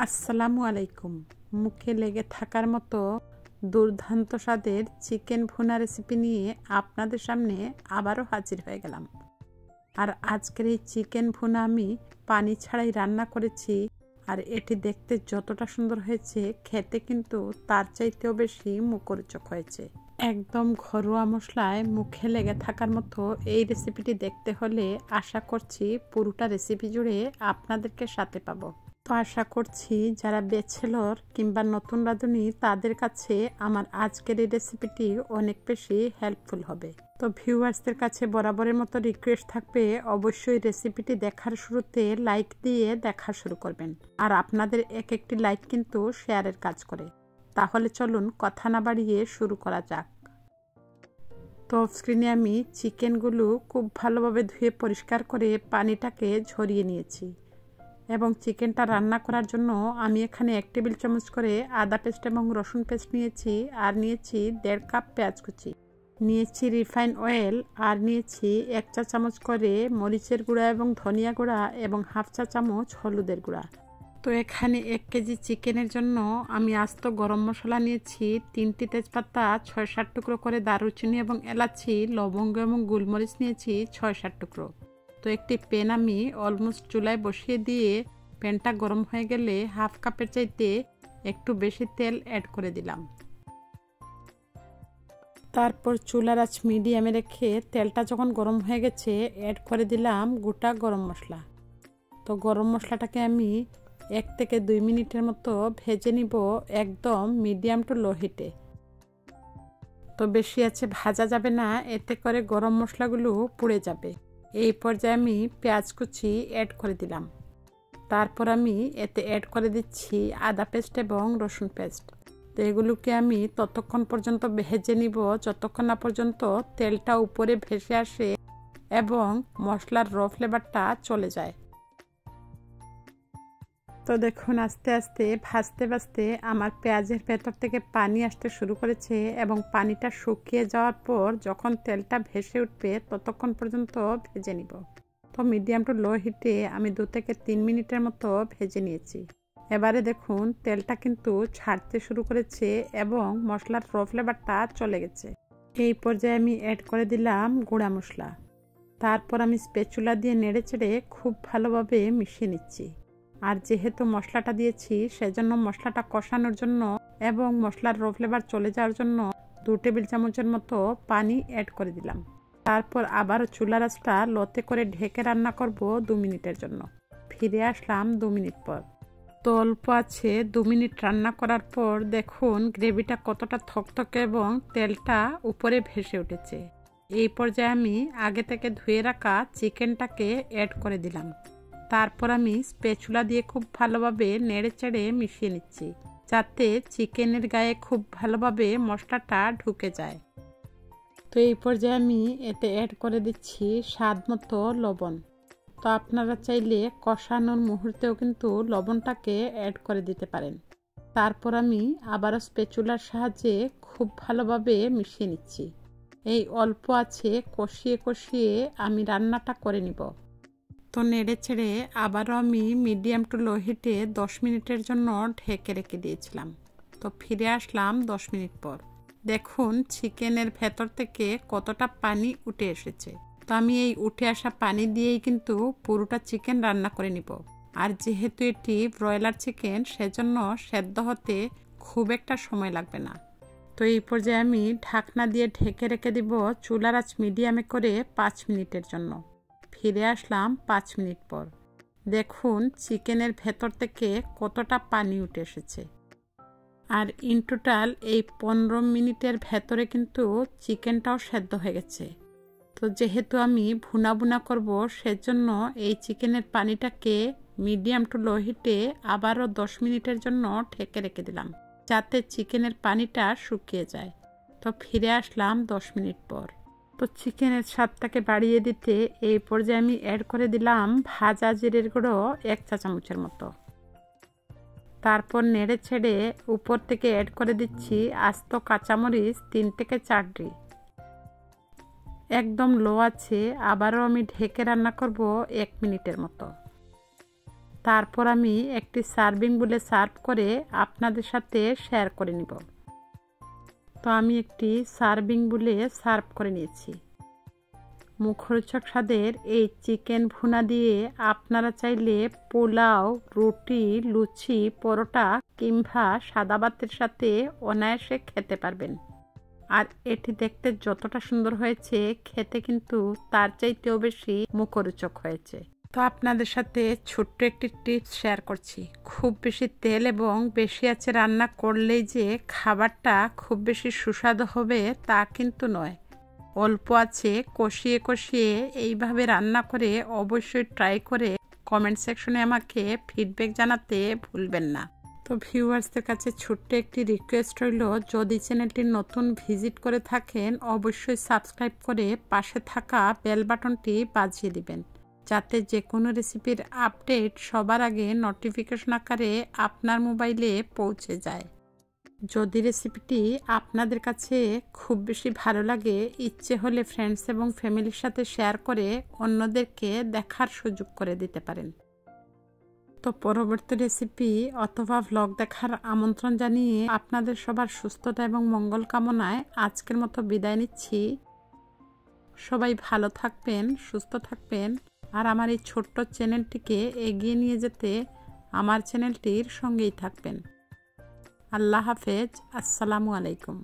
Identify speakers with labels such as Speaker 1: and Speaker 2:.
Speaker 1: আসসালামু আলাইকুম। মুখে লেগে থাকার মতো দুর্দান্ত স্বাদের চিকেন ভুনা রেসিপি নিয়ে আপনাদের সামনে আবারও হাজির হয়ে গেলাম। আর আজকের এই চিকেন ভুনা আমি পানি ছাড়াই রান্না করেছি। আর এটি দেখতে যতটা সুন্দর হয়েছে, খেতে কিন্তু তার চাইতেও বেশি মুখরোচক হয়েছে। একদম ঘরোয়া মশলায় মুখে লেগে থাকার মতো এই রেসিপিটি দেখতে হলে আশা করছি পুরোটা রেসিপি জুড়ে আপনাদেরকে সাথে পাবো। তো আশা করছি যারা ব্যাচেলর কিংবা নতুন রাঁধুনি তাদের কাছে আমার আজকের এই রেসিপিটি অনেক বেশি হেল্পফুল হবে। তো ভিউয়ার্সদের কাছে বরাবরের মতো রিকোয়েস্ট থাকবে, অবশ্যই রেসিপিটি দেখার শুরুতে লাইক দিয়ে দেখা শুরু করবেন। আর আপনাদের এক একটি লাইক কিন্তু শেয়ারের কাজ করে। তাহলে চলুন কথা না বাড়িয়ে শুরু করা যাক। তো অফ স্ক্রিনে আমি চিকেনগুলো খুব ভালোভাবে ধুয়ে পরিষ্কার করে পানিটাকে ঝরিয়ে নিয়েছি। এবং চিকেনটা রান্না করার জন্য আমি এখানে 1 টেবিল চামচ করে আদা পেস্ট এবং রসুন পেস্ট নিয়েছি। আর নিয়েছি 1.5 কাপ পেঁয়াজ কুচি, নিয়েছি রিফাইন অয়েল, আর নিয়েছি 1 চা চামচ করে মরিচের গুঁড়া এবং ধনিয়া গুঁড়া এবং 1/2 চা চামচ হলুদের গুঁড়া। তো এখানে 1 কেজি চিকেনের জন্য আমি আস্ত গরম মশলা নিয়েছি, 3টি তেজপাতা, 6-7 টুকরো করে দারুচিনি এবং এলাচি, লবঙ্গ এবং গোলমরিচ নিয়েছি 6-7 টুকরো। তো একটি প্যান আমি অলমোস্ট চুলায় বসিয়ে দিয়ে প্যানটা গরম হয়ে গেলে 1/2 কাপের চাইতে একটু বেশি তেল অ্যাড করে দিলাম। তারপর চুলার আঁচ মিডিয়ামে রেখে তেলটা যখন গরম হয়ে গেছে অ্যাড করে দিলাম গোটা গরম মশলা। তো গরম মশলাটাকে আমি 1 থেকে 2 মিনিটের মতো ভেজে নিব, একদম মিডিয়াম টু লো হিটে। তো বেশি আছে ভাজা যাবে না, এতে করে গরম মশলাগুলো পুড়ে যাবে। এই পর্যায়ে আমি পেঁয়াজ কুচি অ্যাড করে দিলাম। তারপর আমি এতে অ্যাড করে দিচ্ছি আদা পেস্ট এবং রসুন পেস্ট। তো এগুলোকে আমি ততক্ষণ পর্যন্ত ভেজে নিব যতক্ষণ না পর্যন্ত তেলটা উপরে ভেসে আসে এবং মশলার র ফ্লেভারটা চলে যায়। তো দেখুন আস্তে আস্তে ভাজতে ভাজতে আমার পেঁয়াজের ভেতর থেকে পানি আসতে শুরু করেছে এবং পানিটা শুকিয়ে যাওয়ার পর যখন তেলটা ভেসে উঠবে ততক্ষণ পর্যন্ত ভেজে নিব। তো মিডিয়াম টু লো হিটে আমি 2 থেকে 3 মিনিটের মতো ভেজে নিয়েছি। এবারে দেখুন তেলটা কিন্তু ছাড়তে শুরু করেছে এবং মশলার র ফ্লেভারটা চলে গেছে। এই পর্যায়ে আমি অ্যাড করে দিলাম গুঁড়া মশলা। তারপর আমি স্প্যাচুলা দিয়ে নেড়েচেড়ে খুব ভালোভাবে মিশিয়ে নিচ্ছি। আর যেহেতু মশলাটা দিয়েছি সেজন্য মশলাটা কষানোর জন্য এবং মশলার র ফ্লেভার চলে যাওয়ার জন্য 2 টেবিল চামচের মতো পানি অ্যাড করে দিলাম। তারপর আবার চুলার আঁচটা লোতে করে ঢেকে রান্না করব 2 মিনিটের জন্য। ফিরে আসলাম 2 মিনিট পর। তো অল্প আছে 2 মিনিট রান্না করার পর দেখুন গ্রেভিটা কতটা থকথকে এবং তেলটা উপরে ভেসে উঠেছে। এই পর্যায়ে আমি আগে থেকে ধুয়ে রাখা চিকেনটাকে অ্যাড করে দিলাম। তারপর আমি স্প্যাচুলা দিয়ে খুব ভালোভাবে নেড়েচেড়ে মিশিয়ে নিচ্ছি, যাতে চিকেনের গায়ে খুব ভালোভাবে মশলাটা ঢুকে যায়। তো এই পর্যায়ে আমি এতে অ্যাড করে দিচ্ছি স্বাদ মতো লবণ। তো আপনারা চাইলে কষানোর মুহূর্তেও কিন্তু লবণটাকে অ্যাড করে দিতে পারেন। তারপর আমি আবারও স্প্যাচুলার সাহায্যে খুব ভালোভাবে মিশিয়ে নিচ্ছি। এই অল্প আছে কষিয়ে কষিয়ে আমি রান্নাটা করে নিব। তো নেড়ে ছেড়ে আবারও আমি মিডিয়াম টু লো হিটে 10 মিনিটের জন্য ঢেকে রেখে দিয়েছিলাম। তো ফিরে আসলাম 10 মিনিট পর। দেখুন চিকেনের ভেতর থেকে কতটা পানি উঠে এসেছে। তো আমি এই উঠে আসা পানি দিয়েই কিন্তু পুরোটা চিকেন রান্না করে নিব। আর যেহেতু এটি ব্রয়লার চিকেন সেজন্য সেদ্ধ হতে খুব একটা সময় লাগবে না। তো এই পর্যায়ে আমি ঢাকনা দিয়ে ঢেকে রেখে দিব চুলার আঁচ মিডিয়ামে করে 5 মিনিটের জন্য। ফিরে আসলাম 5 মিনিট পর। দেখুন চিকেনের ভেতর থেকে কতটা পানি উঠে এসেছে। আর ইন টোটাল এই 15 মিনিটের ভেতরে কিন্তু চিকেনটাও সেদ্ধ হয়ে গেছে। তো যেহেতু আমি ভুনা ভুনা করব সেজন্য এই চিকেনের পানিটাকে মিডিয়াম টু লো হিটে আবারও 10 মিনিটের জন্য ঢেকে রেখে দিলাম, যাতে চিকেনের পানিটা শুকিয়ে যায়। তো ফিরে আসলাম 10 মিনিট পর। তো চিকেনের স্বাদটাকে বাড়িয়ে দিতে এই পর্যায়ে আমি অ্যাড করে দিলাম ভাজা জিরের গুঁড়ো 1 চা চামচের মতো। তারপর নেড়ে ছেড়ে উপর থেকে অ্যাড করে দিচ্ছি আস্ত কাঁচামরিচ 3 থেকে 4টি। একদম লো আছে আবারও আমি ঢেকে রান্না করব 1 মিনিটের মতো। তারপর আমি একটি সার্ভিং বলে সার্ভ করে আপনাদের সাথে শেয়ার করে নিব। তো আমি একটি সার্ভিং বলে সার্ভ করে নিয়েছি। মুখরোচক স্বাদের এই চিকেন ভুনা দিয়ে আপনারা চাইলে পোলাও, রুটি, লুচি, পরোটা কিংবা সাদা ভাতের সাথে অনায়াসে খেতে পারবেন। আর এটি দেখতে যতটা সুন্দর হয়েছে, খেতে কিন্তু তার চাইতেও বেশি মুখরোচক হয়েছে। তো আপনাদের সাথে ছোট্ট একটি টিপস শেয়ার করছি। খুব বেশি তেল এবং বেশি আছে রান্না করলেই যে খাবারটা খুব বেশি সুস্বাদু হবে তা কিন্তু নয়। অল্প আছে কষিয়ে কষিয়ে এইভাবে রান্না করে অবশ্যই ট্রাই করে কমেন্ট সেকশনে আমাকে ফিডব্যাক জানাতে ভুলবেন না। তো ভিউয়ার্সদের কাছে ছোট্ট একটি রিকোয়েস্ট রইল, যদি চ্যানেলটি নতুন ভিজিট করে থাকেন অবশ্যই সাবস্ক্রাইব করে পাশে থাকা বেল বাটনটি বাজিয়ে দিবেন, যাতে যে কোনো রেসিপির আপডেট সবার আগে নোটিফিকেশন আকারে আপনার মোবাইলে পৌঁছে যায়। যদি রেসিপিটি আপনাদের কাছে খুব বেশি ভালো লাগে, ইচ্ছে হলে ফ্রেন্ডস এবং ফ্যামিলির সাথে শেয়ার করে অন্যদেরকে দেখার সুযোগ করে দিতে পারেন। তো পরবর্তী রেসিপি অথবা ভ্লগ দেখার আমন্ত্রণ জানিয়ে আপনাদের সবার সুস্থতা এবং মঙ্গল কামনায় আজকের মতো বিদায় নিচ্ছি। সবাই ভালো থাকবেন, সুস্থ থাকবেন, আর আমার এই ছোট্ট চ্যানেলটিকে এগিয়ে নিয়ে যেতে আমার চ্যানেলটির সঙ্গেই থাকবেন। আল্লাহ হাফেজ। আসসালামু আলাইকুম।